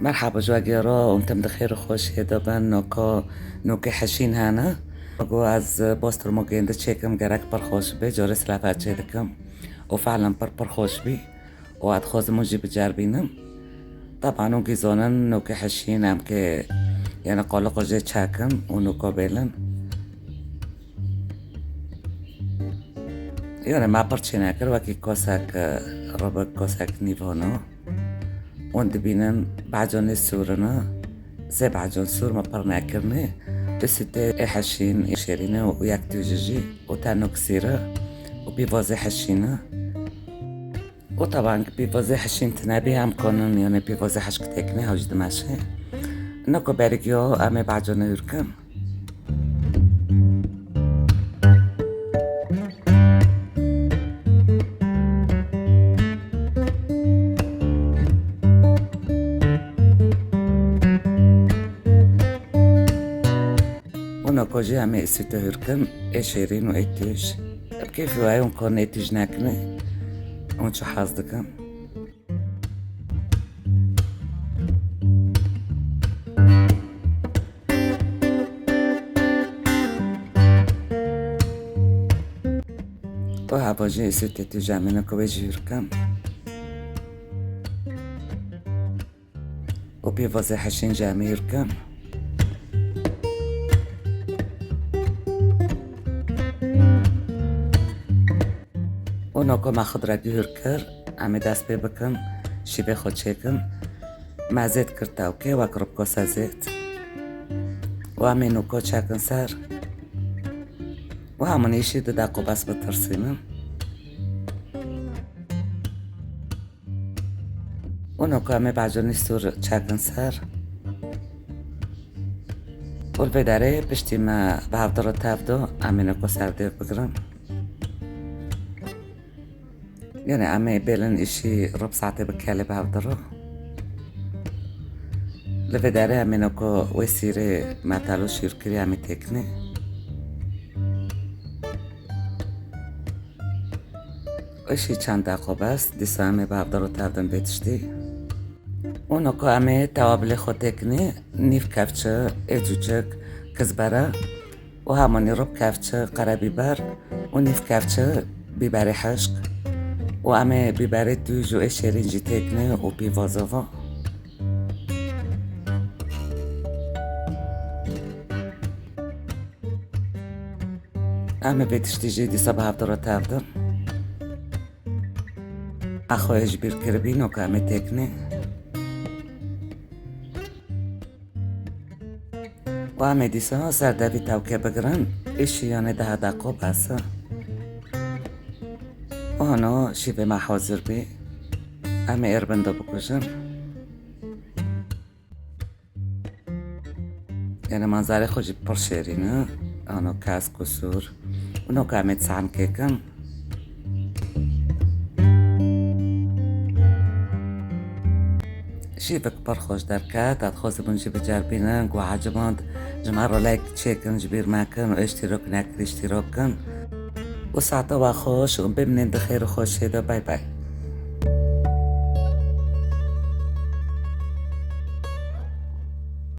مرحبا جوگیرا اونتم بخیر و خوش هدابن نوکه حشین هانا اگو از باستر مگنده چکم گرک پر خوش بی جارس لفت چه دکم و فعلا پر خوش بی و اد خوز موجی بجربینم طبعا اون گیزانن نوکه حشین هم که یعنی قالق جه چکم و نوکا بیلن یعنی ما پر چه نکر وکی کاسک ربک کاسک نیوانا اون دبینن بعجان سورنا زي بعجان سور ما برنا كرني بسيتي حشين شيرينا وياكتو جيجي وتانو كسيرة وبيفازي حشينا وطبعا بيفازي حشين تنابي هم كونن يعني بيفازي حشك تكني هاجد ماشي نكو باريكيو امي بعجان يركم نوکوجی همه استیته هرکم اشیرین و ایتیش بکیف وای اون کار نیتیج نکنه اون چه حاضر دکم و هواجی استیته تو جمعی نکوجی هرکم و بیوازه حشین جمعی هرکم اونو ما خود را گیر کر امی دست بی بکم شیبه خود چکم مزید کرتا اوکی و کرب کسا زید و امی نوکو چکن سر و همون ایشی دو دقو بس بترسیمم اونو که امی بعجانی سور چکن سر اول بداره پشتی ما به هفته تفدو امی نوکو سر دیر بگرم يعني عمي بيلن إشي ربع ساعتي بكالي بهفدرو لفداري عمي نوكو ويسيري ما تالو شيركري عمي تكني إشي چند دقو بس ديسو عمي بهفدرو تفدن بيتشتي ونوكو عمي توابلي خو تكني نيف كفچه اجوچك كزبره وهموني رب كفچه قربيبر ونيف كفچه بيبري حشق و همه بیبره دوز و اشرینجی تکنه و بیوازاوا همه بیتشتیجی دیسا به هفته را تفدن اخوهش بیر کربین و که همه تکنه و همه دیسا سردوی توکه بگرن اشی یانه 10 دقیقه بسه وهنا شبه ما حاضر بي أمي إربندا بكوشن يعني منظري خوجي برشيرينا أنا كاس كسور ونو كامت سعن كيكن شبك برخوش دركات أتخوز بنجي بجربينا و عجباند جمعرو لايك تشيكن جبير ماكن و اشتراك ناكر اشتراكن و ساعتا و خوش و ببینین بخیر و خوش هدا بای بای